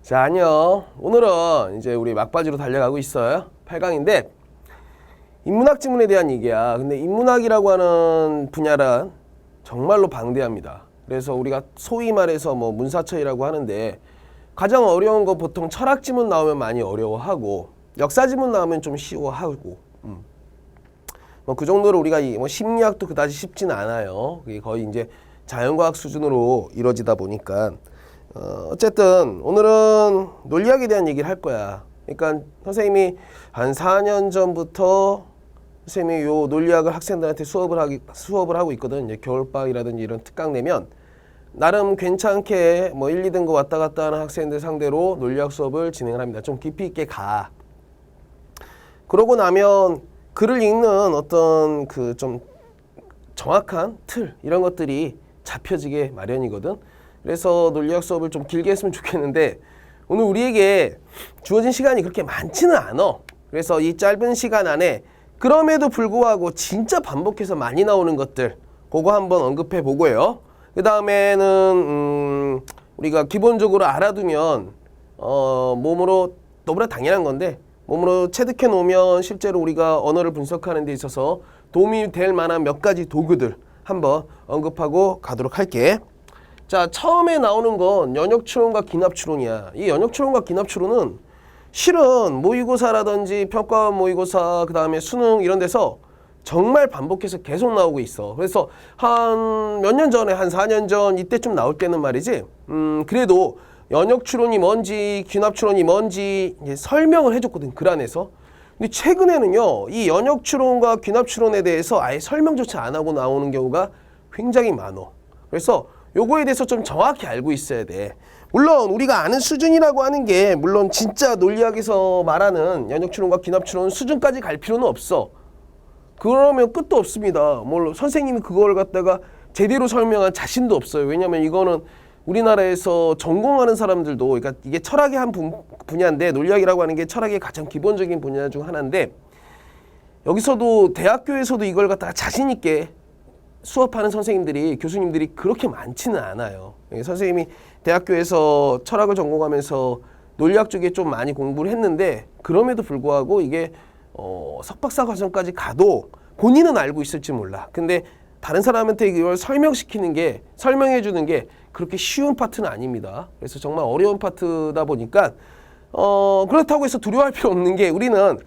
자, 안녕. 오늘은 이제 우리 막바지로 달려가고 있어요. 8강인데 인문학 지문에 대한 얘기야. 근데 인문학이라고 하는 분야란 정말로 방대합니다. 그래서 우리가 소위 말해서 뭐 문사처이라고 하는데 가장 어려운 거 보통 철학 지문 나오면 많이 어려워하고 역사 지문 나오면 좀 쉬워하고 뭐 그 정도로 우리가 뭐 심리학도 그다지 쉽지는 않아요. 그게 거의 이제 자연과학 수준으로 이루어지다 보니까 어쨌든 오늘은 논리학에 대한 얘기를 할 거야. 그러니까 선생님이 한 4년 전부터 선생님이 요 논리학을 학생들한테 수업을 하고 있거든. 이제 겨울방학이라든지 이런 특강 내면 나름 괜찮게 뭐 1, 2등급 왔다 갔다 하는 학생들 상대로 논리학 수업을 진행을 합니다. 좀 깊이 있게 가. 그러고 나면 글을 읽는 어떤 그 좀 정확한 틀 이런 것들이 잡혀지게 마련이거든. 그래서 논리학 수업을 좀 길게 했으면 좋겠는데 오늘 우리에게 주어진 시간이 그렇게 많지는 않아. 그래서 이 짧은 시간 안에 그럼에도 불구하고 진짜 반복해서 많이 나오는 것들 그거 한번 언급해 보고요. 그 다음에는 우리가 기본적으로 알아두면 몸으로 너무나 당연한 건데 몸으로 체득해 놓으면 실제로 우리가 언어를 분석하는 데 있어서 도움이 될 만한 몇 가지 도구들 한번 언급하고 가도록 할게. 자, 처음에 나오는 건 연역추론과 기납추론이야. 이 연역추론과 기납추론은 실은 모의고사라든지 평가원 모의고사 그 다음에 수능 이런 데서 정말 반복해서 계속 나오고 있어. 그래서 한 몇 년 전에 한 4년 전 이때쯤 나올 때는 말이지 그래도 연역추론이 뭔지 기납추론이 뭔지 이제 설명을 해줬거든, 글 안에서. 근데 최근에는요 이 연역추론과 기납추론에 대해서 아예 설명조차 안 하고 나오는 경우가 굉장히 많어. 그래서 요거에 대해서 좀 정확히 알고 있어야 돼. 물론 우리가 아는 수준이라고 하는 게 물론 진짜 논리학에서 말하는 연역추론과 기납추론 수준까지 갈 필요는 없어. 그러면 끝도 없습니다. 물론 선생님이 그걸 갖다가 제대로 설명한 자신도 없어요. 왜냐면 이거는 우리나라에서 전공하는 사람들도, 그러니까 이게 철학의 한 분야인데 논리학이라고 하는 게 철학의 가장 기본적인 분야 중 하나인데 여기서도 대학교에서도 이걸 갖다가 자신 있게 수업하는 선생님들이, 교수님들이 그렇게 많지는 않아요. 선생님이 대학교에서 철학을 전공하면서 논리학 쪽에 좀 많이 공부를 했는데 그럼에도 불구하고 이게 석박사 과정까지 가도 본인은 알고 있을지 몰라. 근데 다른 사람한테 이걸 설명해 주는 게 그렇게 쉬운 파트는 아닙니다. 그래서 정말 어려운 파트다 보니까 그렇다고 해서 두려워할 필요 없는 게 우리는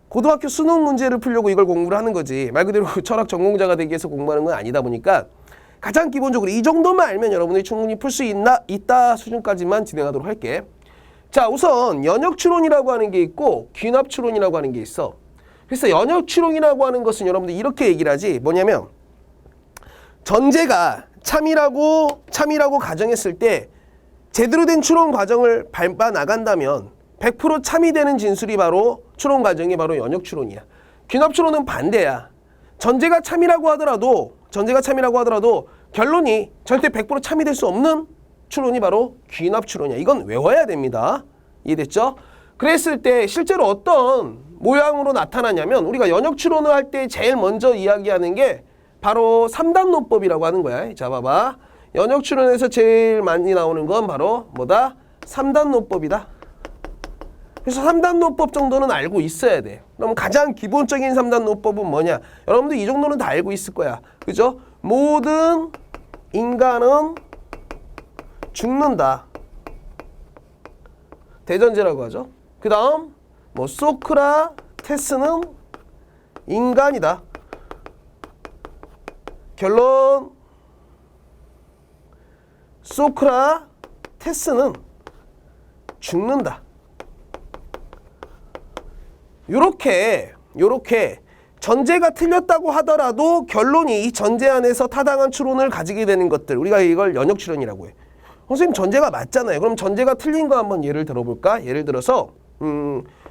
고등학교 수능 문제를 풀려고 이걸 공부를 하는 거지 말 그대로 철학 전공자가 되기 위해서 공부하는 건 아니다 보니까 가장 기본적으로 이 정도만 알면 여러분들이 충분히 풀 수 있다 수준까지만 진행하도록 할게. 자, 우선 연역추론이라고 하는 게 있고 기납추론이라고 하는 게 있어. 그래서 연역추론이라고 하는 것은 여러분들 이렇게 얘기를 하지. 뭐냐면 전제가 참이라고 가정했을 때 제대로 된 추론 과정을 밟아 나간다면 100% 참이 되는 진술이 바로 추론 과정이 바로 연역추론이야. 기납추론은 반대야. 전제가 참이라고 하더라도 결론이 절대 100% 참이 될 수 없는 추론이 바로 기납추론이야. 이건 외워야 됩니다. 이해됐죠? 그랬을 때 실제로 어떤 모양으로 나타나냐면 우리가 연역추론을 할 때 제일 먼저 이야기하는 게 바로 3단론법이라고 하는 거야. 자, 봐봐. 연역추론에서 제일 많이 나오는 건 바로 뭐다? 3단론법이다. 그래서 3단론법 정도는 알고 있어야 돼. 그럼 가장 기본적인 3단론법은 뭐냐? 여러분들 이 정도는 다 알고 있을 거야. 그죠? 모든 인간은 죽는다. 대전제라고 하죠. 그 다음 뭐 소크라테스는 인간이다. 결론 소크라테스는 죽는다. 요렇게 전제가 틀렸다고 하더라도 결론이 이 전제 안에서 타당한 추론을 가지게 되는 것들 우리가 이걸 연역추론이라고 해. 선생님 전제가 맞잖아요. 그럼 전제가 틀린 거 한번 예를 들어볼까? 예를 들어서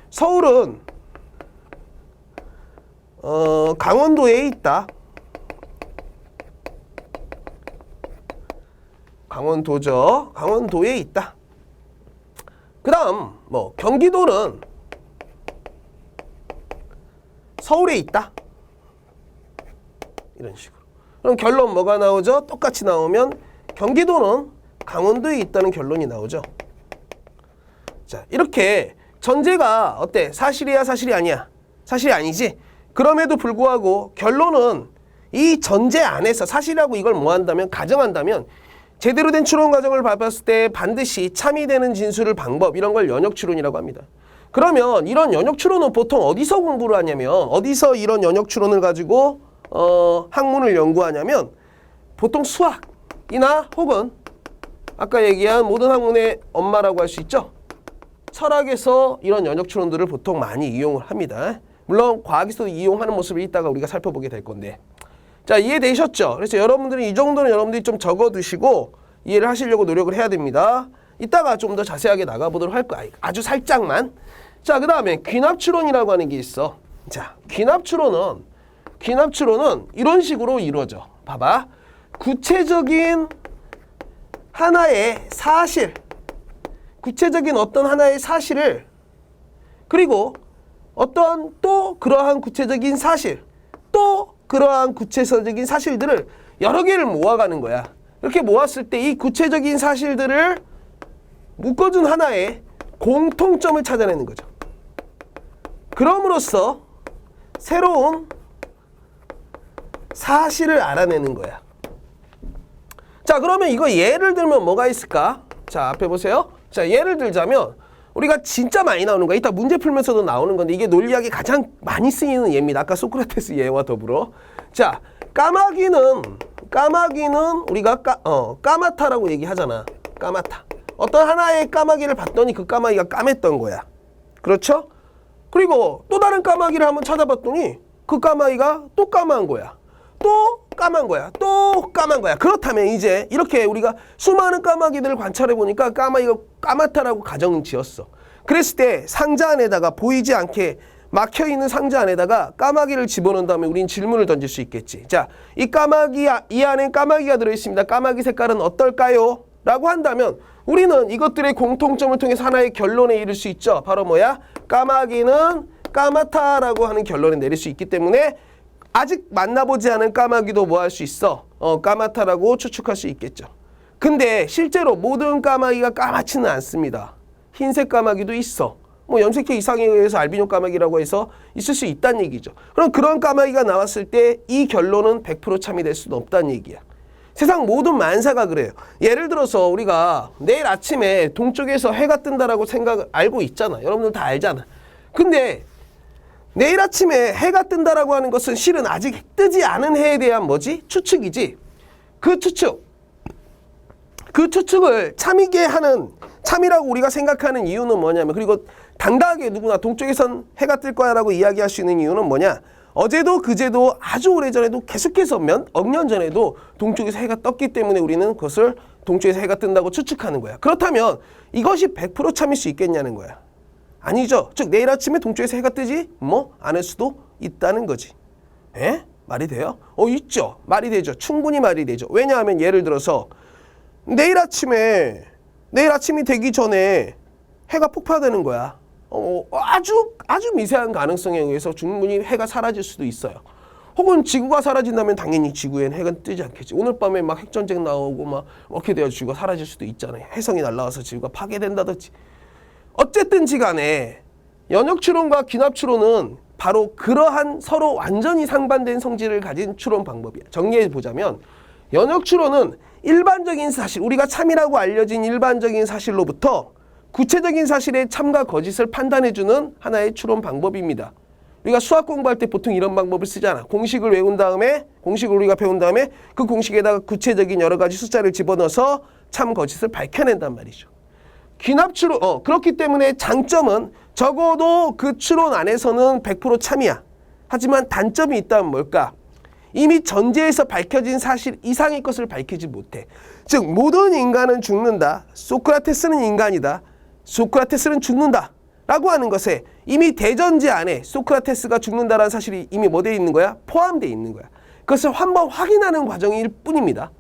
서울은 강원도에 있다. 강원도에 있다. 그 다음 뭐 경기도는 서울에 있다. 이런 식으로. 그럼 결론 뭐가 나오죠? 똑같이 나오면 경기도는 강원도에 있다는 결론이 나오죠. 자, 이렇게 전제가 어때? 사실이야, 사실이 아니야? 사실이 아니지? 그럼에도 불구하고 결론은 이 전제 안에서 사실이라고 이걸 뭐 한다면, 가정한다면 제대로 된 추론 과정을 밟았을 때 반드시 참이 되는 진술을 방법, 이런 걸 연역 추론이라고 합니다. 그러면 이런 연역 추론은 보통 어디서 공부를 하냐면, 어디서 이런 연역 추론을 가지고 학문을 연구하냐면 보통 수학이나 혹은 아까 얘기한 모든 학문의 엄마라고 할 수 있죠. 철학에서 이런 연역 추론들을 보통 많이 이용을 합니다. 물론 과학에서도 이용하는 모습을 이따가 우리가 살펴보게 될 건데, 자, 이해되셨죠? 그래서 여러분들은 이 정도는 여러분들이 좀 적어두시고 이해를 하시려고 노력을 해야 됩니다. 이따가 좀 더 자세하게 나가보도록 할 거야. 아주 살짝만. 자, 그 다음에 귀납추론이라고 하는 게 있어. 자, 귀납추론은 이런 식으로 이루어져. 봐봐. 구체적인 하나의 사실, 구체적인 어떤 하나의 사실을, 그리고 어떤 또 그러한 구체적인 사실, 또 그러한 구체적인 사실들을 여러 개를 모아가는 거야. 이렇게 모았을 때 이 구체적인 사실들을 묶어준 하나의 공통점을 찾아내는 거죠. 그럼으로써 새로운 사실을 알아내는 거야. 자, 그러면 이거 예를 들면 뭐가 있을까? 자, 앞에 보세요. 자, 예를 들자면 우리가 진짜 많이 나오는 거야. 이따 문제 풀면서도 나오는 건데 이게 논리학에 가장 많이 쓰이는 예입니다. 아까 소크라테스 예와 더불어. 자, 까마귀는 우리가 까마타라고 얘기하잖아. 까마타. 어떤 하나의 까마귀를 봤더니 그 까마귀가 까맸던 거야. 그렇죠? 그리고 또 다른 까마귀를 한번 찾아봤더니 그 까마귀가 또 까만 거야. 또 까만 거야. 또 까만 거야. 그렇다면 이제 이렇게 우리가 수많은 까마귀들을 관찰해 보니까 까마귀가 까맣다라고 가정을 지었어. 그랬을 때 상자 안에다가 보이지 않게 막혀있는 상자 안에다가 까마귀를 집어넣은 다음에 우린 질문을 던질 수 있겠지. 자, 이 까마귀, 이 안에 까마귀가 들어있습니다. 까마귀 색깔은 어떨까요? 라고 한다면 우리는 이것들의 공통점을 통해서 하나의 결론에 이를 수 있죠. 바로 뭐야? 까마귀는 까맣다라고 하는 결론을 내릴 수 있기 때문에 아직 만나보지 않은 까마귀도 뭐 할 수 있어? 까맣다라고 추측할 수 있겠죠. 근데 실제로 모든 까마귀가 까맣지는 않습니다. 흰색 까마귀도 있어. 뭐 염색체 이상에 의해서 알비뇨 까마귀라고 해서 있을 수 있다는 얘기죠. 그럼 그런 까마귀가 나왔을 때 이 결론은 100% 참이 될 수는 없다는 얘기야. 세상 모든 만사가 그래요. 예를 들어서 우리가 내일 아침에 동쪽에서 해가 뜬다라고 알고 있잖아. 여러분들 다 알잖아. 근데 내일 아침에 해가 뜬다라고 하는 것은 실은 아직 뜨지 않은 해에 대한 뭐지? 추측이지. 그 추측을 참이게 하는, 참이라고 우리가 생각하는 이유는 뭐냐면, 그리고 당당하게 누구나 동쪽에선 해가 뜰 거야 라고 이야기할 수 있는 이유는 뭐냐? 어제도 그제도 아주 오래전에도 계속해서 억 년 전에도 동쪽에서 해가 떴기 때문에 우리는 그것을 동쪽에서 해가 뜬다고 추측하는 거야. 그렇다면 이것이 100% 참일 수 있겠냐는 거야. 아니죠. 즉 내일 아침에 동쪽에서 해가 뜨지? 않을 수도 있다는 거지. 에? 말이 돼요? 있죠. 말이 되죠. 충분히 말이 되죠. 왜냐하면 예를 들어서 내일 아침이 되기 전에 해가 폭파되는 거야. 아주 미세한 가능성에 의해서 충분히 해가 사라질 수도 있어요. 혹은 지구가 사라진다면 당연히 지구엔 해가 뜨지 않겠지. 오늘 밤에 막 핵전쟁 나오고 막 어떻게 돼야 지구가 사라질 수도 있잖아요. 해성이 날아와서 지구가 파괴된다든지. 어쨌든지 간에 연역추론과 귀납추론은 바로 그러한 서로 완전히 상반된 성질을 가진 추론 방법이야. 정리해보자면 연역추론은 일반적인 사실, 우리가 참이라고 알려진 일반적인 사실로부터 구체적인 사실의 참과 거짓을 판단해주는 하나의 추론 방법입니다. 우리가 수학 공부할 때 보통 이런 방법을 쓰잖아. 공식을 우리가 배운 다음에 그 공식에다가 구체적인 여러 가지 숫자를 집어넣어서 참 거짓을 밝혀낸단 말이죠. 귀납추론, 그렇기 때문에 장점은 적어도 그 추론 안에서는 100% 참이야. 하지만 단점이 있다면 뭘까? 이미 전제에서 밝혀진 사실 이상의 것을 밝히지 못해. 즉 모든 인간은 죽는다. 소크라테스는 인간이다. 소크라테스는 죽는다. 라고 하는 것에 이미 대전제 안에 소크라테스가 죽는다라는 사실이 이미 뭐 되어 있는 거야? 포함되어 있는 거야. 그것을 한번 확인하는 과정일 뿐입니다.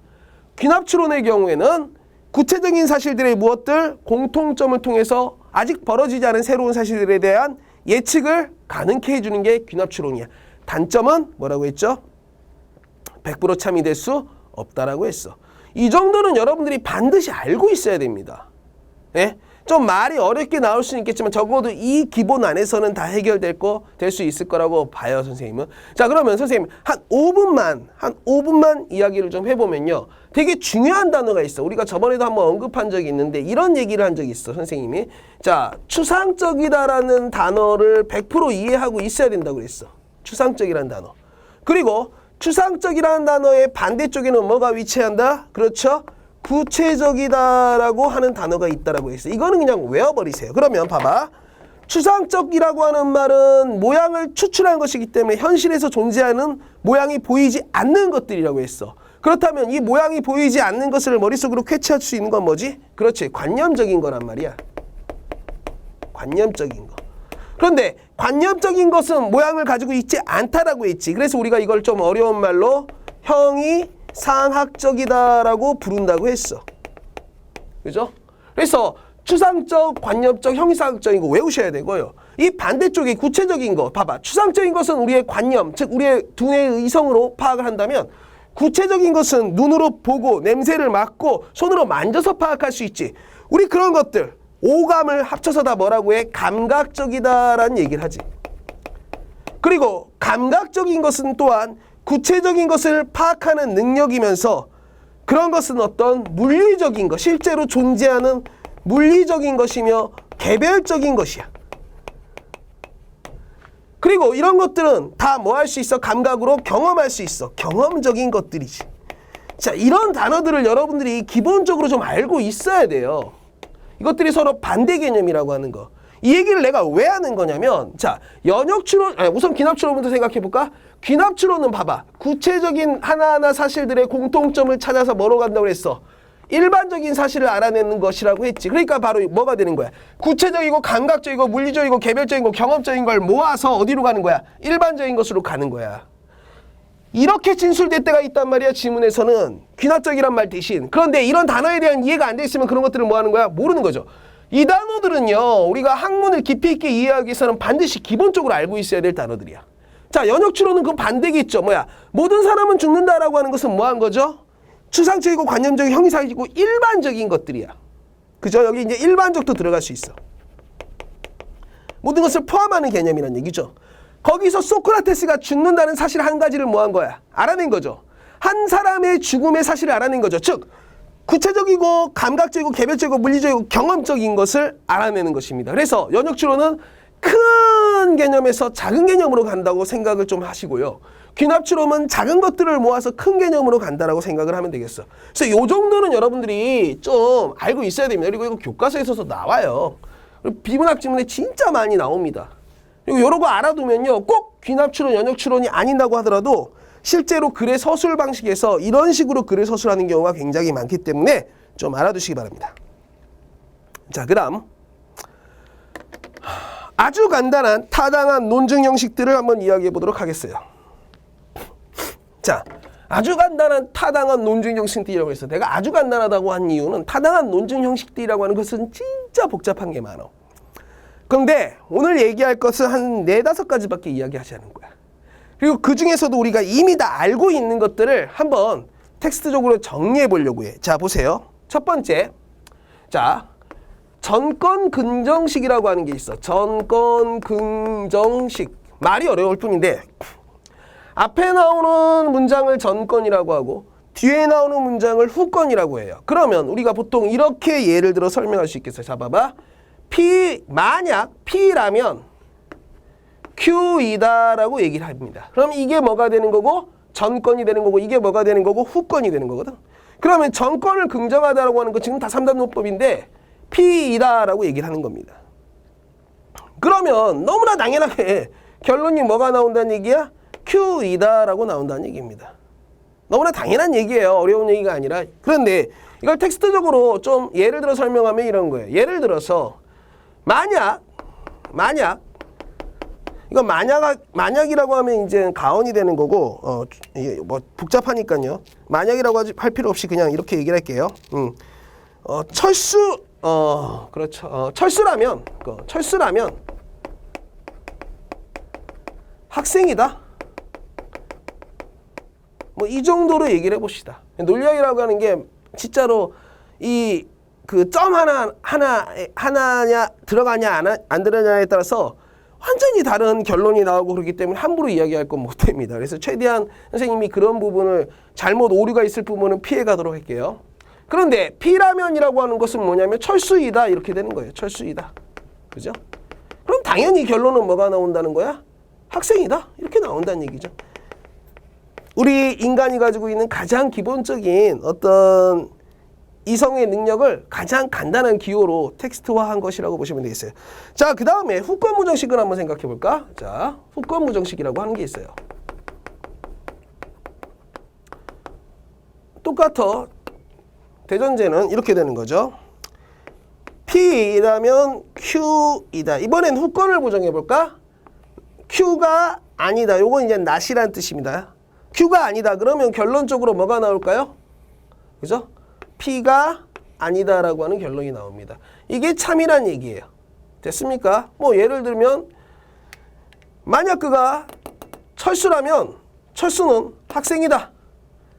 귀납추론의 경우에는 구체적인 사실들의 무엇들 공통점을 통해서 아직 벌어지지 않은 새로운 사실들에 대한 예측을 가능케 해주는 게 귀납추론이야. 단점은 뭐라고 했죠? 100% 참이 될 수 없다라고 했어. 이 정도는 여러분들이 반드시 알고 있어야 됩니다. 예? 좀 말이 어렵게 나올 수는 있겠지만 적어도 이 기본 안에서는 다 해결될 수 있을 거라고 봐요, 선생님은. 자, 그러면 선생님 한 5분만 이야기를 좀 해보면요. 되게 중요한 단어가 있어. 우리가 저번에도 한번 언급한 적이 있는데 이런 얘기를 한 적이 있어, 선생님이. 자, 추상적이다라는 단어를 100% 이해하고 있어야 된다고 그랬어. 추상적이라는 단어. 그리고 추상적이라는 단어의 반대쪽에는 뭐가 위치한다? 그렇죠? 구체적이다라고 하는 단어가 있다라고 했어요. 이거는 그냥 외워버리세요. 그러면 봐봐. 추상적이라고 하는 말은 모양을 추출한 것이기 때문에 현실에서 존재하는 모양이 보이지 않는 것들이라고 했어. 그렇다면 이 모양이 보이지 않는 것을 머릿속으로 캐치할 수 있는 건 뭐지? 그렇지. 관념적인 거란 말이야. 관념적인 거. 그런데 관념적인 것은 모양을 가지고 있지 않다라고 했지. 그래서 우리가 이걸 좀 어려운 말로 형이상학적이다라고 부른다고 했어. 그죠? 그래서 추상적, 관념적, 형이상학적인 거 외우셔야 되고요. 이 반대쪽에 구체적인 거 봐봐. 추상적인 것은 우리의 관념, 즉 우리의 두뇌의 의성으로 파악을 한다면 구체적인 것은 눈으로 보고 냄새를 맡고 손으로 만져서 파악할 수 있지. 우리 그런 것들 오감을 합쳐서 다 뭐라고 해? 감각적이다라는 얘기를 하지. 그리고 감각적인 것은 또한 구체적인 것을 파악하는 능력이면서 그런 것은 어떤 물리적인 것, 실제로 존재하는 물리적인 것이며 개별적인 것이야. 그리고 이런 것들은 다 뭐 할 수 있어? 감각으로 경험할 수 있어. 경험적인 것들이지. 자, 이런 단어들을 여러분들이 기본적으로 좀 알고 있어야 돼요. 이것들이 서로 반대 개념이라고 하는 거. 이 얘기를 내가 왜 하는 거냐면, 자, 연역추론, 우선 귀납추론부터 생각해 볼까? 귀납추론은 봐봐. 구체적인 하나하나 사실들의 공통점을 찾아서 뭐로 간다고 했어? 일반적인 사실을 알아내는 것이라고 했지. 그러니까 바로 뭐가 되는 거야? 구체적이고 감각적이고 물리적이고 개별적이고 경험적인 걸 모아서 어디로 가는 거야? 일반적인 것으로 가는 거야. 이렇게 진술될 때가 있단 말이야, 지문에서는. 귀납적이란 말 대신. 그런데 이런 단어에 대한 이해가 안 돼 있으면 그런 것들을 뭐 하는 거야? 모르는 거죠. 이 단어들은요, 우리가 학문을 깊이 있게 이해하기 위해서는 반드시 기본적으로 알고 있어야 될 단어들이야. 자, 연역추론은 그 반대겠죠. 뭐야? 모든 사람은 죽는다라고 하는 것은 뭐 한 거죠? 추상적이고 관념적이고 형이상이고 일반적인 것들이야. 그죠? 여기 이제 일반적도 들어갈 수 있어. 모든 것을 포함하는 개념이란 얘기죠. 거기서 소크라테스가 죽는다는 사실 한 가지를 뭐 한 거야? 알아낸 거죠. 한 사람의 죽음의 사실을 알아낸 거죠. 즉, 구체적이고 감각적이고 개별적이고 물리적이고 경험적인 것을 알아내는 것입니다. 그래서 연역추론은 큰 개념에서 작은 개념으로 간다고 생각을 좀 하시고요. 귀납추론은 작은 것들을 모아서 큰 개념으로 간다라고 생각을 하면 되겠어. 그래서 이 정도는 여러분들이 좀 알고 있어야 됩니다. 그리고 이거 교과서에서도 나와요. 그리고 비문학 지문에 진짜 많이 나옵니다. 그리고 이런 거 알아두면요, 꼭 귀납추론, 연역추론이 아닌다고 하더라도 실제로 글의 서술 방식에서 이런 식으로 글을 서술하는 경우가 굉장히 많기 때문에 좀 알아두시기 바랍니다. 자, 그다음 아주 간단한 타당한 논증 형식들을 한번 이야기해 보도록 하겠어요. 자, 아주 간단한 타당한 논증 형식들이라고 해서 내가 아주 간단하다고 한 이유는 타당한 논증 형식들이라고 하는 것은 진짜 복잡한 게 많아. 그런데 오늘 얘기할 것은 한 4-5가지밖에 이야기하지 않은 거야. 그리고 그 중에서도 우리가 이미 다 알고 있는 것들을 한번 텍스트적으로 정리해 보려고 해. 자, 보세요. 첫 번째, 자, 전권 긍정식이라고 하는 게 있어. 전권 긍정식. 말이 어려울 뿐인데 앞에 나오는 문장을 전권이라고 하고 뒤에 나오는 문장을 후권이라고 해요. 그러면 우리가 보통 이렇게 예를 들어 설명할 수 있겠어요. 자, 봐봐. 만약 P라면 Q이다라고 얘기를 합니다. 그럼 이게 뭐가 되는 거고? 전권이 되는 거고, 이게 뭐가 되는 거고? 후권이 되는 거거든. 그러면 전권을 긍정하다라고 하는 거 지금 다 3단 논법인데 P이다라고 얘기를 하는 겁니다. 그러면 너무나 당연하게 결론이 뭐가 나온다는 얘기야? Q이다라고 나온다는 얘기입니다. 너무나 당연한 얘기예요. 어려운 얘기가 아니라. 그런데 이걸 텍스트적으로 좀 예를 들어 설명하면 이런 거예요. 예를 들어서 만약 이거 만약이라고 하면 이제 가언이 되는 거고 이게 뭐 복잡하니까요. 만약이라고 할 필요 없이 그냥 이렇게 얘기를 할게요. 그렇죠. 철수라면 학생이다. 뭐 이 정도로 얘기를 해봅시다. 논리학이라고 하는 게 진짜로 이 그 점 하나냐 들어가냐 안 들어가냐에 따라서 완전히 다른 결론이 나오고 그렇기 때문에 함부로 이야기할 건 못 됩니다. 그래서 최대한 선생님이 그런 부분을 잘못 오류가 있을 부분은 피해 가도록 할게요. 그런데 P라면이라고 하는 것은 뭐냐면 철수이다 이렇게 되는 거예요. 철수이다. 그죠? 그럼 당연히 결론은 뭐가 나온다는 거야? 학생이다 이렇게 나온다는 얘기죠. 우리 인간이 가지고 있는 가장 기본적인 어떤 이성의 능력을 가장 간단한 기호로 텍스트화한 것이라고 보시면 되겠어요. 자, 그 다음에 후권무정식을 한번 생각해 볼까? 자, 후권무정식이라고 하는 게 있어요. 똑같아. 대전제는 이렇게 되는 거죠. P라면 Q이다. 이번엔 후권을 보정해 볼까? Q가 아니다. 요건 이제 not이란 뜻입니다. Q가 아니다. 그러면 결론적으로 뭐가 나올까요? 그죠? P가 아니다라고 하는 결론이 나옵니다. 이게 참이란 얘기예요. 됐습니까? 뭐 예를 들면 만약 그가 철수라면 철수는 학생이다.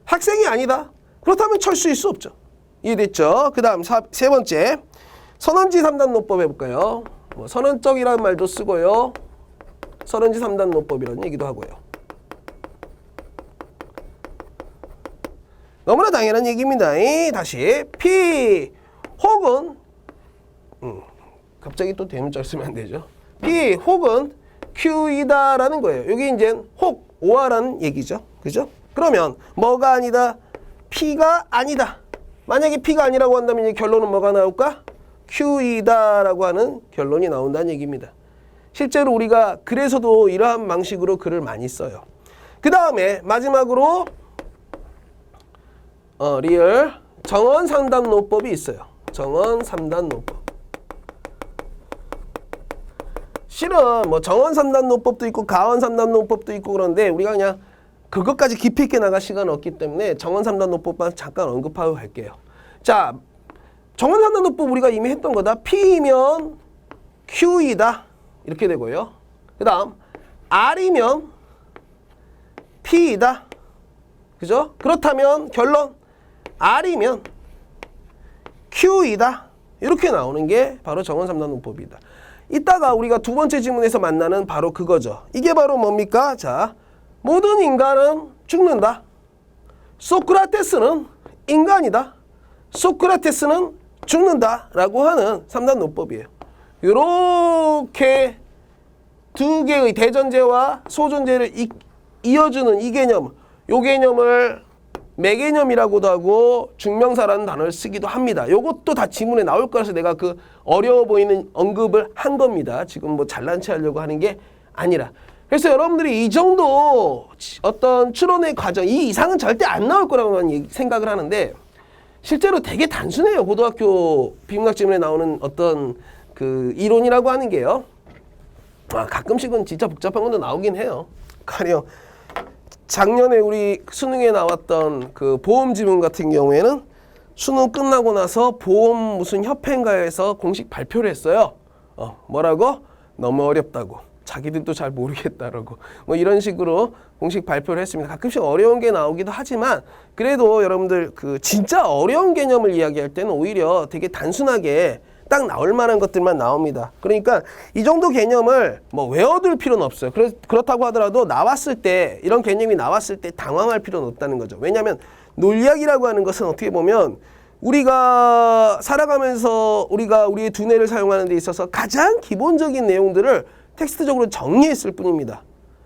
학생이 아니다. 그렇다면 철수일 수 없죠. 이해됐죠? 그 다음 세 번째 선언지 3단 노법 해볼까요? 뭐 선언적이라는 말도 쓰고요. 선언지 3단 노법이라는 얘기도 하고요. 너무나 당연한 얘기입니다. 다시 P 혹은 갑자기 또 대문자를 쓰면 안 되죠. P 혹은 Q이다라는 거예요. 여기 이제 혹 오아라는 얘기죠. 그죠? 그러면 뭐가 아니다? P가 아니다. 만약에 P가 아니라고 한다면 이 결론은 뭐가 나올까? Q이다라고 하는 결론이 나온다는 얘기입니다. 실제로 우리가 글에서도 이러한 방식으로 글을 많이 써요. 그 다음에 마지막으로 리얼 정언 3단 노법이 있어요. 정언 3단 노법. 실은 뭐 정언 3단 노법도 있고 가언 3단 노법도 있고 그런데 우리가 그냥 그것까지 깊이 있게 나갈 시간은 없기 때문에 정언 3단 노법만 잠깐 언급하고 갈게요. 자, 정언 3단 노법 우리가 이미 했던 거다. P이면 Q이다. 이렇게 되고요. 그 다음 R이면 P이다. 그죠? 그렇다면 결론 R이면 Q이다. 이렇게 나오는 게 바로 정언 3단 노법이다. 이따가 우리가 두 번째 지문에서 만나는 바로 그거죠. 이게 바로 뭡니까? 자, 모든 인간은 죽는다. 소크라테스는 인간이다. 소크라테스는 죽는다. 라고 하는 3단 노법이에요. 이렇게 두 개의 대전제와 소전제를 이어주는 이 개념, 요 개념을 매개념이라고도 하고 중명사라는 단어를 쓰기도 합니다. 요것도 다 지문에 나올 거라서 내가 그 어려워 보이는 언급을 한 겁니다. 지금 뭐 잘난 체 하려고 하는 게 아니라. 그래서 여러분들이 이 정도 어떤 추론의 과정, 이 이상은 절대 안 나올 거라고만 생각을 하는데 실제로 되게 단순해요. 고등학교 비문학 지문에 나오는 어떤 그 이론이라고 하는 게요. 가끔씩은 진짜 복잡한 것도 나오긴 해요. 가령 작년에 우리 수능에 나왔던 그 보험 지문 같은 경우에는 수능 끝나고 나서 보험 무슨 협회인가에서 공식 발표를 했어요. 뭐라고? 너무 어렵다고. 자기들도 잘 모르겠다라고. 뭐 이런 식으로 공식 발표를 했습니다. 가끔씩 어려운 게 나오기도 하지만 그래도 여러분들 그 진짜 어려운 개념을 이야기할 때는 오히려 되게 단순하게 딱 나올 만한 것들만 나옵니다. 그러니까 이 정도 개념을 뭐 외워둘 필요는 없어요. 그렇다고 하더라도 나왔을 때 이런 개념이 나왔을 때 당황할 필요는 없다는 거죠. 왜냐하면 논리학이라고 하는 것은 어떻게 보면 우리가 살아가면서 우리가 우리의 두뇌를 사용하는 데 있어서 가장 기본적인 내용들을 텍스트적으로 정리했을 뿐입니다.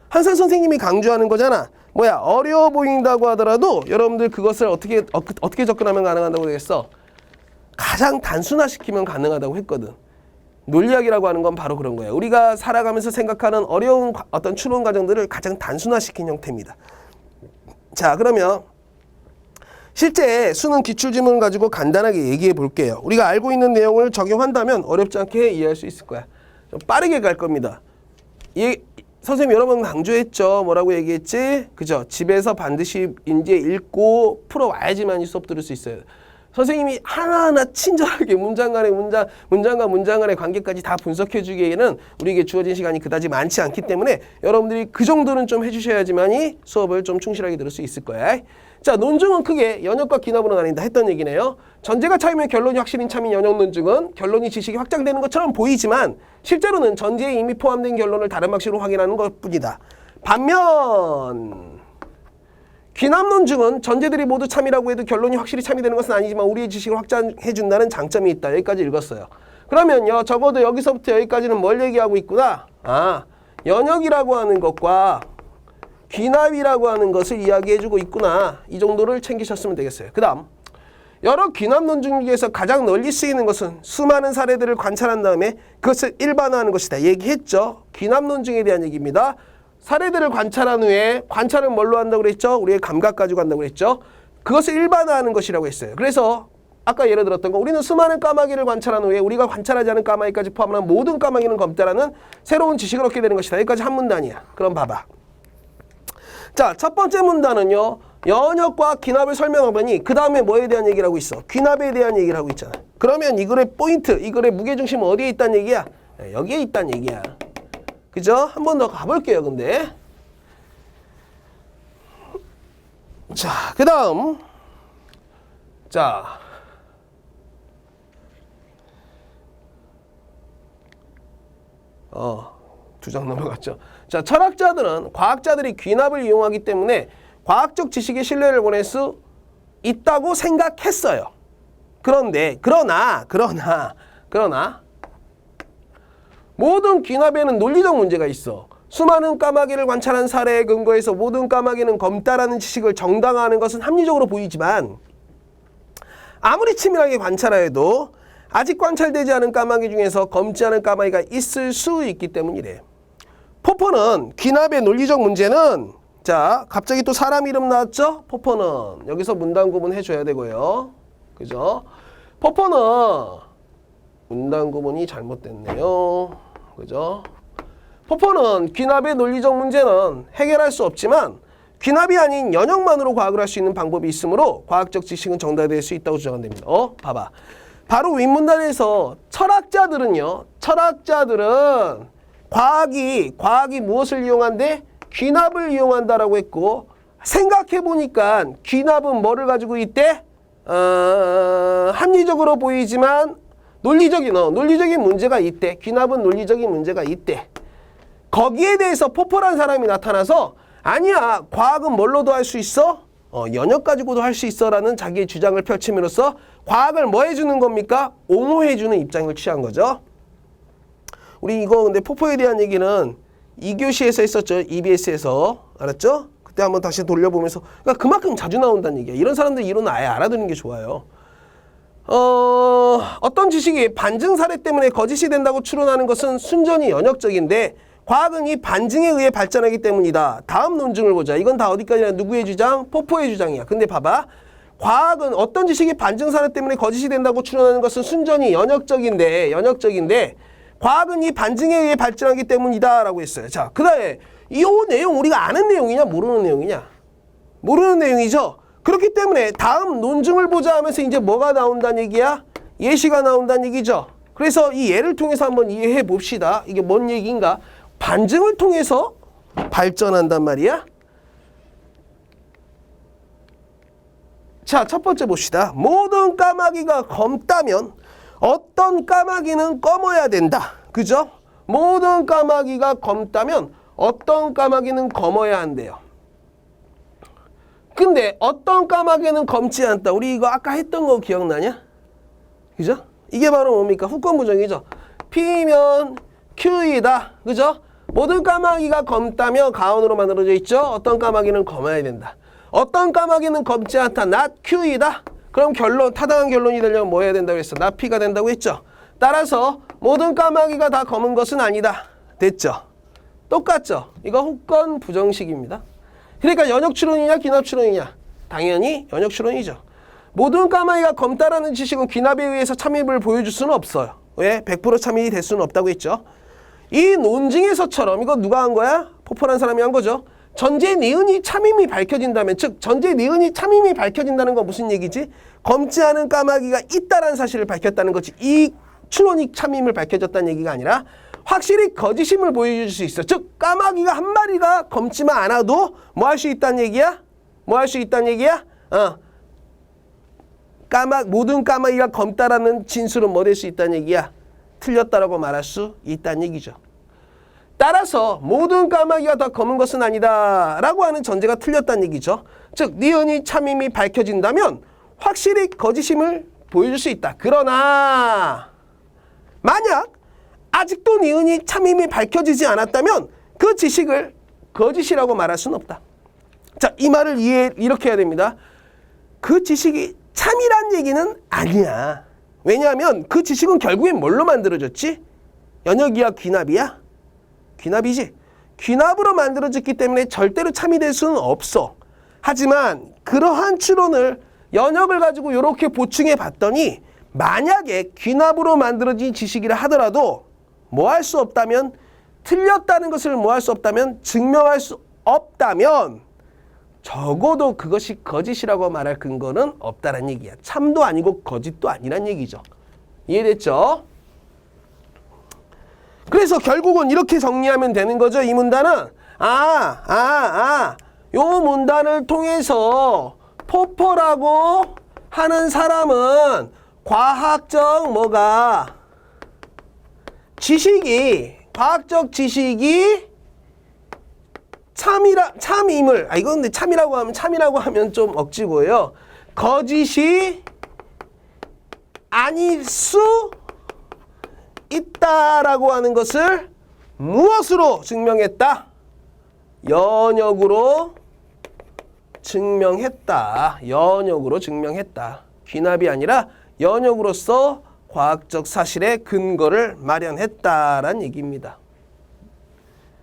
한산 선생님이 강조하는 거잖아. 뭐야, 어려워 보인다고 하더라도 여러분들 그것을 어떻게 접근하면 가능하다고 되겠어? 가장 단순화시키면 가능하다고 했거든. 논리학이라고 하는 건 바로 그런 거예요. 우리가 살아가면서 생각하는 어려운 어떤 추론 과정들을 가장 단순화시킨 형태입니다. 자, 그러면 실제 수능 기출지문을 가지고 간단하게 얘기해 볼게요. 우리가 알고 있는 내용을 적용한다면 어렵지 않게 이해할 수 있을 거야. 좀 빠르게 갈 겁니다. 선생님 여러 번 강조했죠. 뭐라고 얘기했지? 그죠? 집에서 반드시 이제 읽고 풀어와야지만 이 수업 들을 수 있어요. 선생님이 하나하나 친절하게 문장 간의 문장과 문장 간의 관계까지 다 분석해 주기에는 우리에게 주어진 시간이 그다지 많지 않기 때문에 여러분들이 그 정도는 좀 해주셔야지만이 수업을 좀 충실하게 들을 수 있을 거야. 자, 논증은 크게 연역과 기납으로 나뉜다 했던 얘기네요. 전제가 차이면 결론이 확실히 참인 연역 논증은 결론이 지식이 확장되는 것처럼 보이지만 실제로는 전제에 이미 포함된 결론을 다른 방식으로 확인하는 것뿐이다. 반면 기납 논증은 전제들이 모두 참이라고 해도 결론이 확실히 참이 되는 것은 아니지만 우리의 지식을 확장해 준다는 장점이 있다. 여기까지 읽었어요. 그러면요, 적어도 여기서부터 여기까지는 뭘 얘기하고 있구나? 아, 연역이라고 하는 것과 귀납이라고 하는 것을 이야기해주고 있구나. 이 정도를 챙기셨으면 되겠어요. 그 다음, 여러 귀납 논증 중에서 가장 널리 쓰이는 것은 수많은 사례들을 관찰한 다음에 그것을 일반화하는 것이다. 얘기했죠. 귀납 논증에 대한 얘기입니다. 사례들을 관찰한 후에 관찰은 뭘로 한다고 그랬죠? 우리의 감각 가지고 한다고 그랬죠? 그것을 일반화하는 것이라고 했어요. 그래서 아까 예를 들었던 거, 우리는 수많은 까마귀를 관찰한 후에 우리가 관찰하지 않은 까마귀까지 포함한 모든 까마귀는 검다라는 새로운 지식을 얻게 되는 것이다. 여기까지 한 문단이야. 그럼 봐봐. 자, 첫 번째 문단은요, 연역과 귀납을 설명하더니 그 다음에 뭐에 대한 얘기를 하고 있어? 귀납에 대한 얘기를 하고 있잖아. 그러면 이 글의 포인트, 이 글의 무게중심은 어디에 있다는 얘기야? 여기에 있다는 얘기야. 그죠? 한 번 더 가볼게요, 근데. 자, 그 다음. 자. 두 장 넘어갔죠. 자, 철학자들은 과학자들이 귀납을 이용하기 때문에 과학적 지식의 신뢰를 보낼 수 있다고 생각했어요. 그러나 모든 귀납에는 논리적 문제가 있어. 수많은 까마귀를 관찰한 사례에 근거해서 모든 까마귀는 검다라는 지식을 정당화하는 것은 합리적으로 보이지만 아무리 치밀하게 관찰하여도 아직 관찰되지 않은 까마귀 중에서 검지 않은 까마귀가 있을 수 있기 때문이래. 포퍼는 귀납의 논리적 문제는, 자, 갑자기 또 사람 이름 나왔죠? 포퍼는 여기서 문단 구분 해줘야 되고요. 그죠? 포퍼는 문단 구분이 잘못됐네요. 그죠? 포퍼는 귀납의 논리적 문제는 해결할 수 없지만 귀납이 아닌 연역만으로 과학을 할 수 있는 방법이 있으므로 과학적 지식은 정답될 수 있다고 주장됩니다. 봐봐. 바로 윗문단에서 철학자들은 과학이 무엇을 이용한대? 귀납을 이용한다라고 했고, 생각해보니까 귀납은 뭐를 가지고 있대? 합리적으로 보이지만 논리적인 문제가 있대. 귀납은 논리적인 문제가 있대. 거기에 대해서 포퍼란 사람이 나타나서 아니야, 과학은 뭘로도 할 수 있어? 연역 가지고도 할 수 있어 라는 자기의 주장을 펼침으로써 과학을 뭐 해주는 겁니까? 옹호해주는 입장을 취한 거죠. 우리 이거 근데 포퍼에 대한 얘기는 2교시에서 했었죠. EBS에서. 알았죠? 그때 한번 다시 돌려보면서, 그러니까 그만큼 자주 나온다는 얘기야. 이런 사람들 이론은 아예 알아두는 게 좋아요. 어떤 지식이 반증 사례 때문에 거짓이 된다고 추론하는 것은 순전히 연역적인데 과학은 이 반증에 의해 발전하기 때문이다. 다음 논증을 보자. 이건 다 어디까지나 누구의 주장? 포퍼의 주장이야. 근데 봐봐. 과학은 어떤 지식이 반증 사례 때문에 거짓이 된다고 추론하는 것은 순전히 연역적인데 과학은 이 반증에 의해 발전하기 때문이다 라고 했어요. 자, 그 다음에 이 내용 우리가 아는 내용이냐 모르는 내용이냐? 모르는 내용이죠. 그렇기 때문에 다음 논증을 보자 하면서 이제 뭐가 나온다는 얘기야? 예시가 나온다는 얘기죠. 그래서 이 예를 통해서 한번 이해해 봅시다. 이게 뭔 얘기인가? 반증을 통해서 발전한단 말이야. 자, 첫 번째 봅시다. 모든 까마귀가 검다면 어떤 까마귀는 검어야 된다. 그죠? 모든 까마귀가 검다면 어떤 까마귀는 검어야 한대요. 근데 어떤 까마귀는 검지 않다. 우리 이거 아까 했던 거 기억나냐? 그죠? 이게 바로 뭡니까? 후권부정이죠. P면 Q이다. 그죠? 모든 까마귀가 검다며 가온으로 만들어져 있죠? 어떤 까마귀는 검어야 된다. 어떤 까마귀는 검지 않다. not Q이다. 그럼 타당한 결론이 되려면 뭐 해야 된다고 했어? not P가 된다고 했죠? 따라서 모든 까마귀가 다 검은 것은 아니다. 됐죠? 똑같죠? 이거 후권 부정식입니다. 그러니까 연역 추론이냐 귀납 추론이냐? 당연히 연역 추론이죠. 모든 까마귀가 검다라는 지식은 귀납에 의해서 참입을 보여줄 수는 없어요. 왜? 100% 참입이 될 수는 없다고 했죠. 이 논증에서처럼 이거 누가 한 거야? 포퍼란 사람이 한 거죠. 전제 니은이 참임이 밝혀진다면, 즉 전제 니은이 참임이 밝혀진다는 건 무슨 얘기지? 검지 않은 까마귀가 있다라는 사실을 밝혔다는 거지. 이 추론이 참임을 밝혀졌다는 얘기가 아니라 확실히 거짓임을 보여줄 수 있어. 즉 까마귀가 한 마리가 검지만 않아도 뭐 할 수 있다는 얘기야? 뭐 할 수 있다는 얘기야? 모든 까마귀가 검다라는 진술은 뭐 될 수 있다는 얘기야? 틀렸다라고 말할 수 있다는 얘기죠. 따라서 모든 까마귀가 다 검은 것은 아니다 라고 하는 전제가 틀렸다는 얘기죠. 즉 니은이 참임이 밝혀진다면 확실히 거짓임을 보여줄 수 있다. 그러나 만약 아직도 니은이 참임이 밝혀지지 않았다면 그 지식을 거짓이라고 말할 수는 없다. 자, 이 말을 이렇게 해야 됩니다. 그 지식이 참이란 얘기는 아니야. 왜냐하면 그 지식은 결국엔 뭘로 만들어졌지? 연역이야 귀납이야? 귀납이지. 귀납으로 만들어졌기 때문에 절대로 참이 될 수는 없어. 하지만 그러한 추론을 연역을 가지고 이렇게 보충해 봤더니 만약에 귀납으로 만들어진 지식이라 하더라도 뭐 할 수 없다면, 틀렸다는 것을 뭐 할 수 없다면, 증명할 수 없다면 적어도 그것이 거짓이라고 말할 근거는 없다는 얘기야. 참도 아니고 거짓도 아니란 얘기죠. 이해됐죠? 그래서 결국은 이렇게 정리하면 되는 거죠. 이 문단은 요 문단을 통해서 포퍼라고 하는 사람은 과학적 과학적 지식이 참임을, 이건 근데 참이라고 하면 좀 억지고요. 거짓이 아닐 수 있다라고 하는 것을 무엇으로 증명했다? 연역으로 증명했다. 연역으로 증명했다. 귀납이 아니라 연역으로서 과학적 사실의 근거를 마련했다라는 얘기입니다.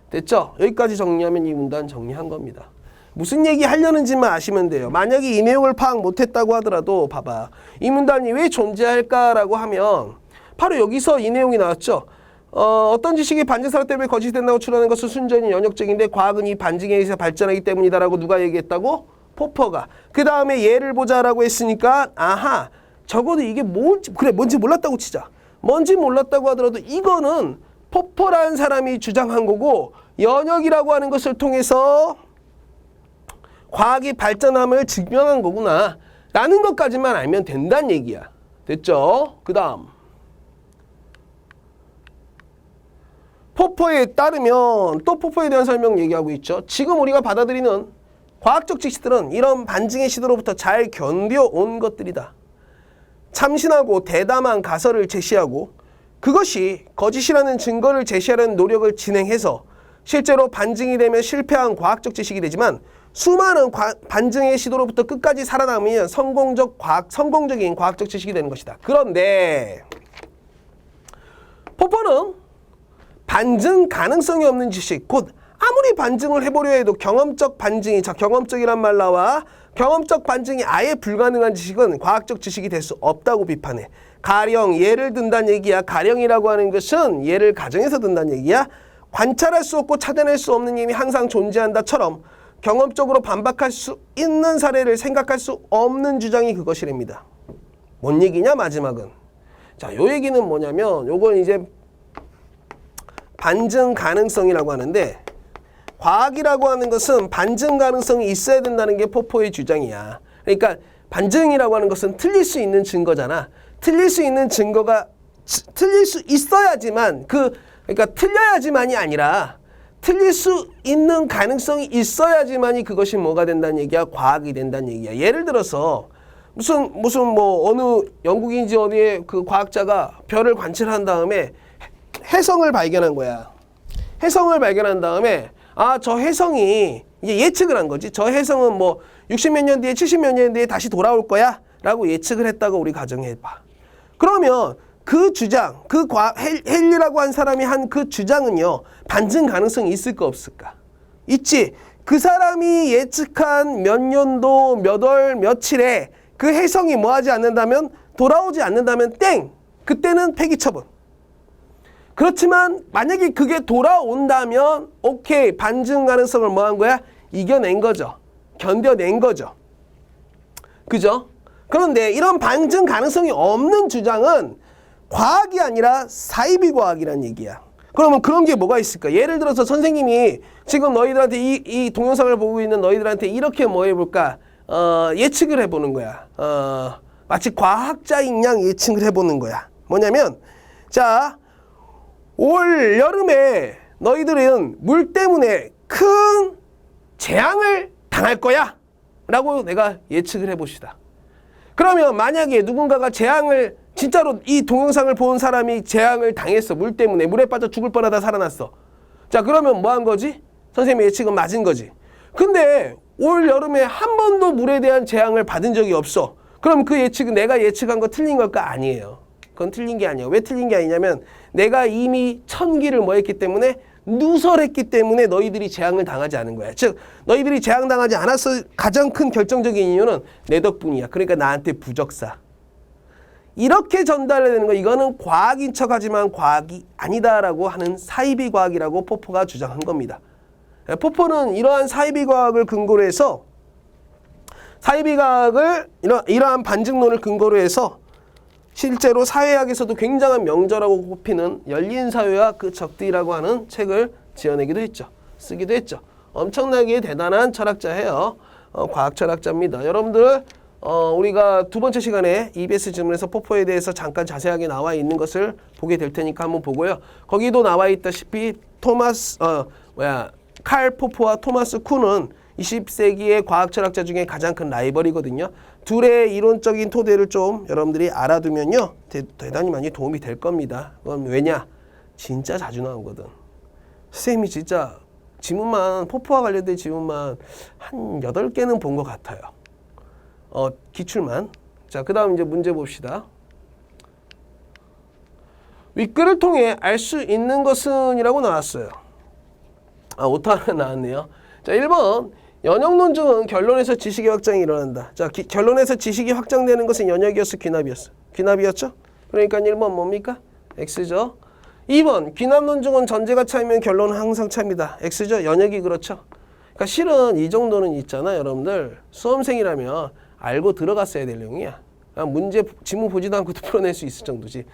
됐죠? 여기까지 정리하면 이 문단 정리한 겁니다. 무슨 얘기 하려는지만 아시면 돼요. 만약에 이 내용을 파악 못했다고 하더라도 봐봐. 이 문단이 왜 존재할까라고 하면 바로 여기서 이 내용이 나왔죠. 어떤 지식이 반증사로 때문에 거짓이 된다고 추론하는 것은 순전히 연역적인데 과학은 이 반증에 의해서 발전하기 때문이다라고 누가 얘기했다고? 포퍼가. 그 다음에 예를 보자라고 했으니까 적어도 이게 뭔지 몰랐다고 치자. 뭔지 몰랐다고 하더라도 이거는 포퍼라는 사람이 주장한 거고 연역이라고 하는 것을 통해서 과학이 발전함을 증명한 거구나 라는 것까지만 알면 된다는 얘기야. 됐죠? 그 다음 포퍼에 따르면 또 포퍼에 대한 설명 얘기하고 있죠. 지금 우리가 받아들이는 과학적 지식들은 이런 반증의 시도로부터 잘 견뎌온 것들이다. 참신하고 대담한 가설을 제시하고 그것이 거짓이라는 증거를 제시하려는 노력을 진행해서 실제로 반증이 되면 실패한 과학적 지식이 되지만 수많은 반증의 시도로부터 끝까지 살아남으면 성공적인 과학적 지식이 되는 것이다. 그런데 포퍼는 반증 가능성이 없는 지식, 곧 아무리 반증을 해보려 해도 경험적 반증이, 경험적이란 말 나와 경험적 반증이 아예 불가능한 지식은 과학적 지식이 될 수 없다고 비판해. 가령 예를 든다는 얘기야. 가령이라고 하는 것은 예를 가정해서 든다는 얘기야. 관찰할 수 없고 찾아낼 수 없는 힘이 항상 존재한다처럼 경험적으로 반박할 수 있는 사례를 생각할 수 없는 주장이 그것이랍니다. 뭔 얘기냐 마지막은. 자, 요 얘기는 뭐냐면 요건 이제 반증 가능성이라고 하는데 과학이라고 하는 것은 반증 가능성이 있어야 된다는 게 포퍼의 주장이야. 그러니까 반증이라고 하는 것은 틀릴 수 있는 증거잖아. 틀릴 수 있는 증거가 틀릴 수 있어야지만 그러니까 틀려야지만이 아니라 틀릴 수 있는 가능성이 있어야지만이 그것이 뭐가 된다는 얘기야? 과학이 된다는 얘기야. 예를 들어서 무슨 뭐 어느 영국인지 어디에 그 과학자가 별을 관찰한 다음에 혜성을 발견한 거야. 혜성을 발견한 다음에 저 혜성이 이제 예측을 한 거지. 저 혜성은 뭐 60몇 년 뒤에 70몇 년 뒤에 다시 돌아올 거야 라고 예측을 했다고 우리 가정해봐. 그러면 그 주장, 헨리라고 한 사람이 한 그 주장은요, 반증 가능성이 있을까 없을까? 있지. 그 사람이 예측한 몇 년도 몇 월 며칠에 그 혜성이 뭐 하지 않는다면, 돌아오지 않는다면 땡! 그때는 폐기 처분. 그렇지만 만약에 그게 돌아온다면 오케이, 반증 가능성을 뭐 한 거야? 이겨낸 거죠. 견뎌낸 거죠. 그죠? 그런데 이런 반증 가능성이 없는 주장은 과학이 아니라 사이비 과학이란 얘기야. 그러면 그런 게 뭐가 있을까? 예를 들어서 선생님이 지금 너희들한테 이 동영상을 보고 있는 너희들한테 이렇게 뭐 해볼까? 예측을 해보는 거야. 마치 과학자인 양 예측을 해보는 거야. 뭐냐면, 자, 올 여름에 너희들은 물 때문에 큰 재앙을 당할 거야 라고 내가 예측을 해봅시다. 그러면 만약에 누군가가 재앙을 진짜로 이 동영상을 본 사람이 재앙을 당했어. 물 때문에 물에 빠져 죽을 뻔하다 살아났어. 자, 그러면 뭐 한 거지? 선생님의 예측은 맞은 거지. 근데 올 여름에 한 번도 물에 대한 재앙을 받은 적이 없어. 그럼 그 예측은 내가 예측한 거 틀린 걸까? 아니에요. 그건 틀린 게 아니에요. 왜 틀린 게 아니냐면 내가 이미 천기를 뭐 했기 때문에 누설했기 때문에 너희들이 재앙을 당하지 않은 거야. 즉 너희들이 재앙 당하지 않았어. 가장 큰 결정적인 이유는 내 덕분이야. 그러니까 나한테 부적사. 이렇게 전달해야 되는 거. 이거는 과학인 척하지만 과학이 아니다라고 하는 사이비 과학이라고 포포가 주장한 겁니다. 포포는 이러한 사이비 과학을 근거로 해서 사이비 과학을 이러한 반증론을 근거로 해서 실제로 사회학에서도 굉장한 명저라고 꼽히는 열린 사회와 그 적들이라고 하는 책을 지어내기도 했죠. 쓰기도 했죠. 엄청나게 대단한 철학자예요. 과학 철학자입니다. 여러분들 우리가 두 번째 시간에 EBS 질문에서 포포에 대해서 잠깐 자세하게 나와 있는 것을 보게 될 테니까 한번 보고요. 거기도 나와 있다시피 칼 포포와 토마스 쿤은 20세기의 과학 철학자 중에 가장 큰 라이벌이거든요. 둘의 이론적인 토대를 좀 여러분들이 알아두면요. 대단히 많이 도움이 될 겁니다. 그건 왜냐? 진짜 자주 나오거든. 선생님이 진짜 지문만 포포와 관련된 지문만 한 8개는 본 것 같아요. 기출만. 자, 그 다음 이제 문제 봅시다. 윗글을 통해 알 수 있는 것은 이라고 나왔어요. 오타 하나 나왔네요. 자, 1번. 연역론증은 결론에서 지식의 확장이 일어난다. 자, 결론에서 지식이 확장되는 것은 연역이었어, 귀납이었어? 귀납이었죠? 그러니까 1번 뭡니까? X죠. 2번. 귀납론증은 전제가 차이면 결론은 항상 차입니다. X죠. 연역이 그렇죠. 그러니까 실은 이 정도는 있잖아, 여러분들. 수험생이라면 알고 들어갔어야 될 내용이야. 문제 지문 보지도 않고도 풀어낼 수 있을 정도지.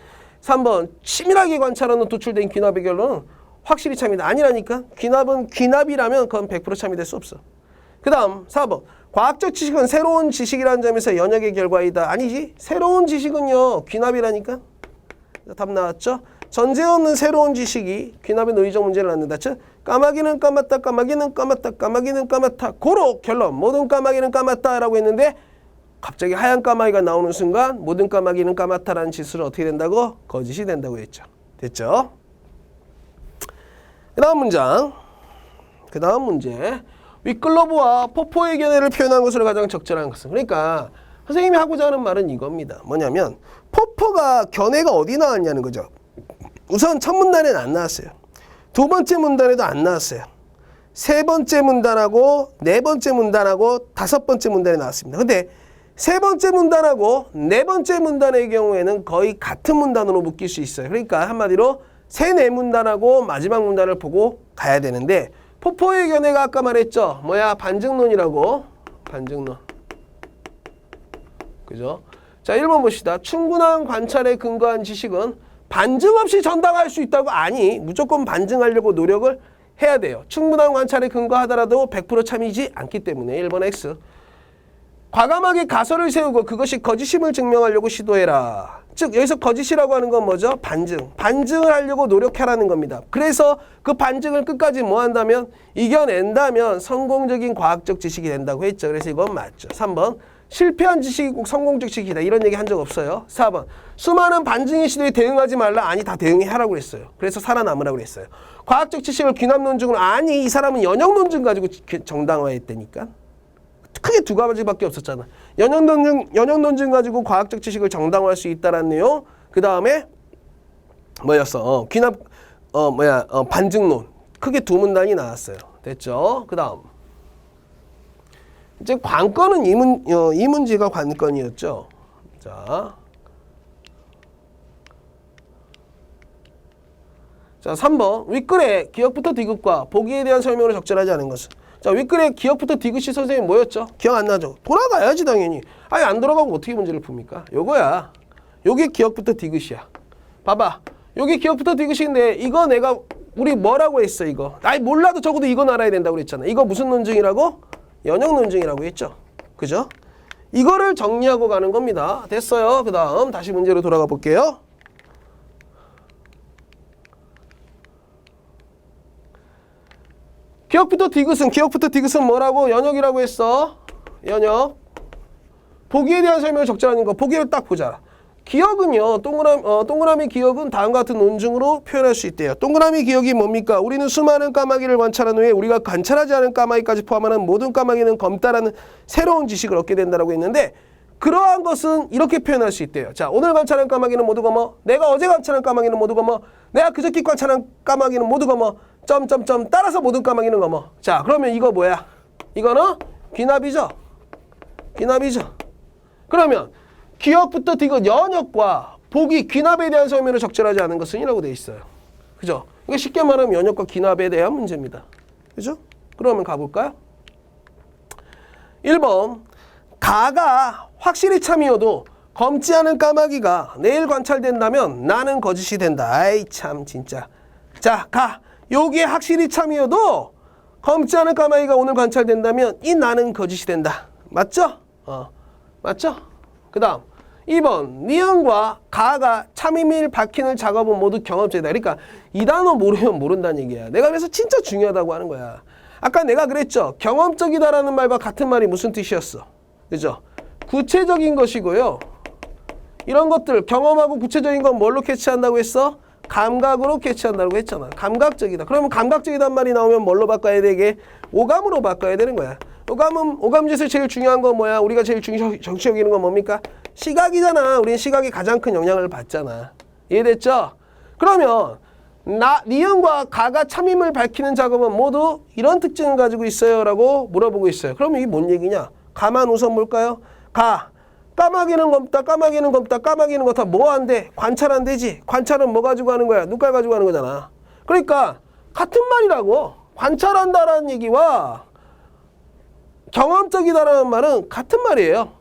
3번. 치밀하게 관찰하는 도출된 귀납의 결론은 확실히 참이다. 아니라니까. 귀납은 귀납이라면 그건 100% 참이 될 수 없어. 그 다음 4번. 과학적 지식은 새로운 지식이라는 점에서 연역의 결과이다. 아니지. 새로운 지식은요. 귀납이라니까. 답 나왔죠? 전제 없는 새로운 지식이 귀납의 논리적 문제를 낳는다. 즉 까마귀는 까맣다. 까마귀는 까맣다. 까마귀는 까맣다. 고로 결론. 모든 까마귀는 까맣다라고 했는데 갑자기 하얀 까마귀가 나오는 순간 모든 까마귀는 까맣다라는 지수는 어떻게 된다고? 거짓이 된다고 했죠. 됐죠? 그 다음 문장. 그 다음 문제. 윗글러브와 포포의 견해를 표현한 것으로 가장 적절한 것은. 그러니까 선생님이 하고자 하는 말은 이겁니다. 뭐냐면 포포가 견해가 어디 나왔냐는 거죠. 우선 첫 문단에는 안 나왔어요. 두 번째 문단에도 안 나왔어요. 세 번째 문단하고 네 번째 문단하고 다섯 번째 문단에 나왔습니다. 근데 세 번째 문단하고 네 번째 문단의 경우에는 거의 같은 문단으로 묶일 수 있어요. 그러니까 한마디로 세 네 문단하고 마지막 문단을 보고 가야 되는데 포포의 견해가 아까 말했죠. 뭐야? 반증론이라고. 반증론. 그죠? 자, 1번 봅시다. 충분한 관찰에 근거한 지식은 반증 없이 전달할 수 있다고? 아니, 무조건 반증하려고 노력을 해야 돼요. 충분한 관찰에 근거하더라도 100% 참이지 않기 때문에 1번 X. 과감하게 가설을 세우고 그것이 거짓임을 증명하려고 시도해라. 즉 여기서 거짓이라고 하는 건 뭐죠? 반증. 반증을 하려고 노력하라는 겁니다. 그래서 그 반증을 끝까지 뭐 한다면? 이겨낸다면 성공적인 과학적 지식이 된다고 했죠. 그래서 이건 맞죠. 3번. 실패한 지식이 꼭 성공적 지식이다. 이런 얘기 한 적 없어요. 4번. 수많은 반증의 시도에 대응하지 말라. 아니, 다 대응하라고 그랬어요. 그래서 살아남으라고 그랬어요. 과학적 지식을 귀납론증으로. 아니, 이 사람은 연역론증 가지고 정당화했다니까. 크게 두 가지밖에 없었잖아. 연역론증 가지고 과학적 지식을 정당화할 수 있다라는 내용. 그 다음에 뭐였어? 반증론. 크게 두 문단이 나왔어요. 됐죠? 그 다음. 이제 관건은 이 문제가 관건이었죠. 자, 3번. 윗글에 기억부터 디귿과 보기에 대한 설명으로 적절하지 않은 것은. 자, 윗글에 기억부터 디귿이 선생님 뭐였죠? 기억 안 나죠? 돌아가야지 당연히. 아니 안 돌아가고 어떻게 문제를 풉니까? 요거야. 요게 기억부터 디귿이야. 봐봐. 요게 기억부터 디귿인데 이거 내가 우리 뭐라고 했어 이거? 아니 몰라도 적어도 이건 알아야 된다고 그랬잖아. 이거 무슨 논증이라고? 연역 논증이라고 했죠. 그죠? 이거를 정리하고 가는 겁니다. 됐어요. 그 다음 다시 문제로 돌아가 볼게요. 기억부터 디귿은 뭐라고? 연역이라고 했어. 연역. 보기에 대한 설명을 적절한 거. 보기를 딱 보자. 기억은요. 동그라미 기억은 다음과 같은 논증으로 표현할 수 있대요. 동그라미 기억이 뭡니까? 우리는 수많은 까마귀를 관찰한 후에 우리가 관찰하지 않은 까마귀까지 포함하는 모든 까마귀는 검다라는 새로운 지식을 얻게 된다고 했는데 그러한 것은 이렇게 표현할 수 있대요. 자, 오늘 관찰한 까마귀는 모두 검어. 내가 어제 관찰한 까마귀는 모두 검어. 내가 그저께 관찰한 까마귀는 모두 검어. 점점점 따라서 모든 까마귀는 검어. 자, 그러면 이거 뭐야? 이거는 귀납이죠. 귀납이죠. 그러면 기억부터 디귿 연역과 보기 귀납에 대한 설명을 적절하지 않은 것은 이라고 되어 있어요. 그죠? 이게 쉽게 말하면 연역과 귀납에 대한 문제입니다. 그죠? 그러면 가볼까요? 1번 가가 확실히 참이어도 검지 않은 까마귀가 내일 관찰된다면 나는 거짓이 된다. 아이 참 진짜. 자, 가. 요게 확실히 참이어도 검지 않은 까마귀가 오늘 관찰된다면 이 나는 거짓이 된다. 맞죠? 맞죠? 그 다음 2번 니은과 가가 참임을 밝히는 작업은 모두 경험적이다. 그러니까 이 단어 모르면 모른다는 얘기야. 내가 그래서 진짜 중요하다고 하는 거야. 아까 내가 그랬죠. 경험적이다라는 말과 같은 말이 무슨 뜻이었어? 그죠? 구체적인 것이고요. 이런 것들 경험하고 구체적인 건 뭘로 캐치한다고 했어? 감각으로 캐치한다고 했잖아. 감각적이다. 그러면 감각적이단 말이 나오면 뭘로 바꿔야 되게? 오감으로 바꿔야 되는 거야. 오감지에서 제일 중요한 건 뭐야? 우리가 제일 정치 여기는 건 뭡니까? 시각이잖아. 우리는 시각이 가장 큰 영향을 받잖아. 이해됐죠? 그러면 니은과 가가 참임을 밝히는 작업은 모두 이런 특징을 가지고 있어요 라고 물어보고 있어요. 그럼 이게 뭔 얘기냐? 가만 우선 볼까요? 가. 까마귀는 검다. 까마귀는 검다. 까마귀는 검다. 뭐 한대? 관찰 안 되지. 관찰은 뭐 가지고 하는 거야? 눈깔 가지고 하는 거잖아. 그러니까 같은 말이라고. 관찰한다라는 얘기와 경험적이다라는 말은 같은 말이에요.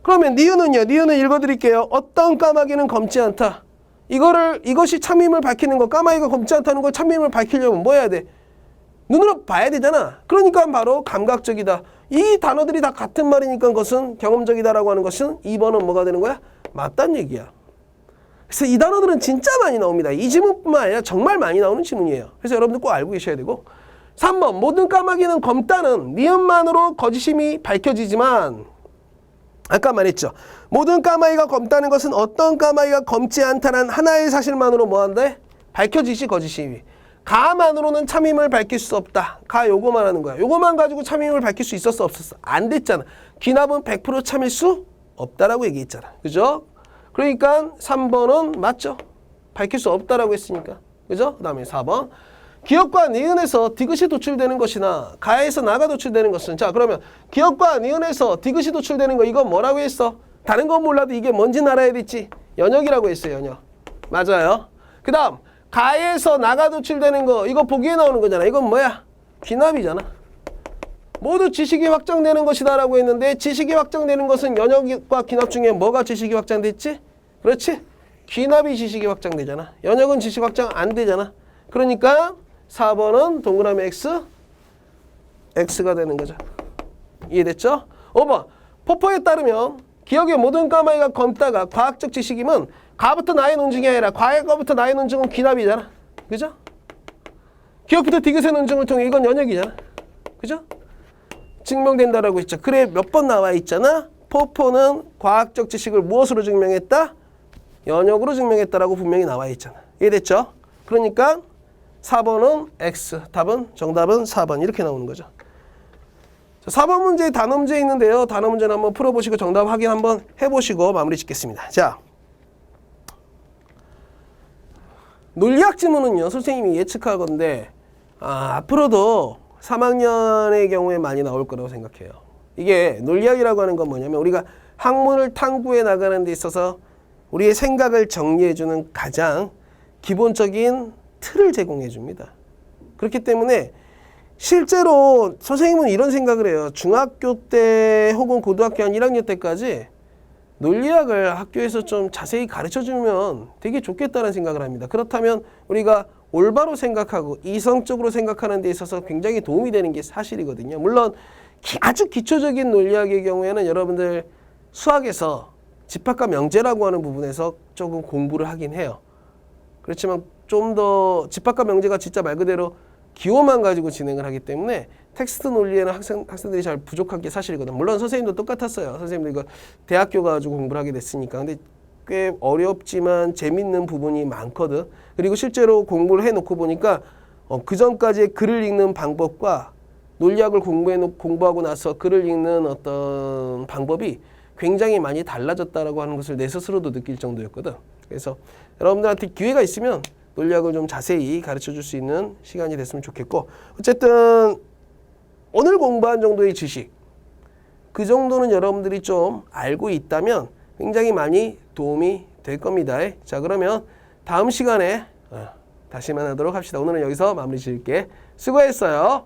그러면 니은은요. 니은은 읽어드릴게요. 어떤 까마귀는 검지 않다. 이것이 참임을 밝히는 거. 까마귀가 검지 않다는 걸 참임을 밝히려면 뭐 해야 돼? 눈으로 봐야 되잖아. 그러니까 바로 감각적이다. 이 단어들이 다 같은 말이니까 그것은 경험적이다라고 하는 것은 2번은 뭐가 되는 거야? 맞다는 얘기야. 그래서 이 단어들은 진짜 많이 나옵니다. 이 지문뿐만 아니라 정말 많이 나오는 지문이에요. 그래서 여러분들 꼭 알고 계셔야 되고 3번 모든 까마귀는 검다는 니은만으로 거짓임이 밝혀지지만 아까 말했죠. 모든 까마귀가 검다는 것은 어떤 까마귀가 검지 않다는 하나의 사실만으로 뭐한대? 밝혀지지 거짓임이. 가만으로는 참임을 밝힐 수 없다. 가 요거만 하는 거야. 요거만 가지고 참임을 밝힐 수 있었어 없었어? 안 됐잖아. 귀납은 100% 참일 수 없다라고 얘기했잖아. 그죠? 그러니까 3번은 맞죠. 밝힐 수 없다라고 했으니까. 그죠? 그 다음에 4번. 기억과 니은에서 디귿이 도출되는 것이나 가에서 나가 도출되는 것은 자 그러면 기억과 니은에서 디귿이 도출되는 거 이건 뭐라고 했어? 다른 건 몰라도 이게 뭔지는 알아야 됐지. 연역이라고 했어요. 연역. 맞아요. 그 다음 가에서 나가 도출되는 거 이거 보기에 나오는 거잖아. 이건 뭐야? 귀납이잖아. 모두 지식이 확정되는 것이다 라고 했는데 지식이 확정되는 것은 연역과 귀납 중에 뭐가 지식이 확정됐지? 그렇지? 귀납이 지식이 확정되잖아. 연역은 지식 확정 안 되잖아. 그러니까 4번은 동그라미 X가 되는 거죠. 이해됐죠? 5번 포포에 따르면 기억의 모든 까마귀가 검다가 과학적 지식임은 가부터 나의 논증이 아니라 과의 거부터 나의 논증은 귀납이잖아. 그죠? 기억부터 디귿의 논증을 통해 이건 연역이잖아. 그죠? 증명된다라고 했죠. 그래 몇 번 나와 있잖아. 포포는 과학적 지식을 무엇으로 증명했다? 연역으로 증명했다라고 분명히 나와 있잖아. 이해됐죠? 그러니까 4번은 X. 정답은 4번. 이렇게 나오는 거죠. 자, 4번 문제 단어 문제 있는데요. 단어 문제는 한번 풀어보시고 정답 확인 한번 해보시고 마무리 짓겠습니다. 자, 논리학 지문은요. 선생님이 예측할 건데 앞으로도 3학년의 경우에 많이 나올 거라고 생각해요. 이게 논리학이라고 하는 건 뭐냐면 우리가 학문을 탐구해 나가는 데 있어서 우리의 생각을 정리해주는 가장 기본적인 틀을 제공해 줍니다. 그렇기 때문에 실제로 선생님은 이런 생각을 해요. 중학교 때 혹은 고등학교 한 1학년 때까지 논리학을 학교에서 좀 자세히 가르쳐주면 되게 좋겠다는 생각을 합니다. 그렇다면 우리가 올바로 생각하고 이성적으로 생각하는 데 있어서 굉장히 도움이 되는 게 사실이거든요. 물론 아주 기초적인 논리학의 경우에는 여러분들 수학에서 집합과 명제라고 하는 부분에서 조금 공부를 하긴 해요. 그렇지만 좀 더 집합과 명제가 진짜 말 그대로 기호만 가지고 진행을 하기 때문에 텍스트 논리에는 학생들이 잘 부족한 게 사실이거든. 물론 선생님도 똑같았어요. 선생님도 이거 대학교 가지고 공부를 하게 됐으니까. 근데 꽤 어렵지만 재밌는 부분이 많거든. 그리고 실제로 공부를 해놓고 보니까 그 전까지의 글을 읽는 방법과 논리학을 공부하고 나서 글을 읽는 어떤 방법이 굉장히 많이 달라졌다라고 하는 것을 내 스스로도 느낄 정도였거든. 그래서 여러분들한테 기회가 있으면 논리학을 좀 자세히 가르쳐 줄 수 있는 시간이 됐으면 좋겠고, 어쨌든 오늘 공부한 정도의 지식, 그 정도는 여러분들이 좀 알고 있다면 굉장히 많이 도움이 될 겁니다. 자, 그러면 다음 시간에 다시 만나도록 합시다. 오늘은 여기서 마무리 지을게. 수고했어요.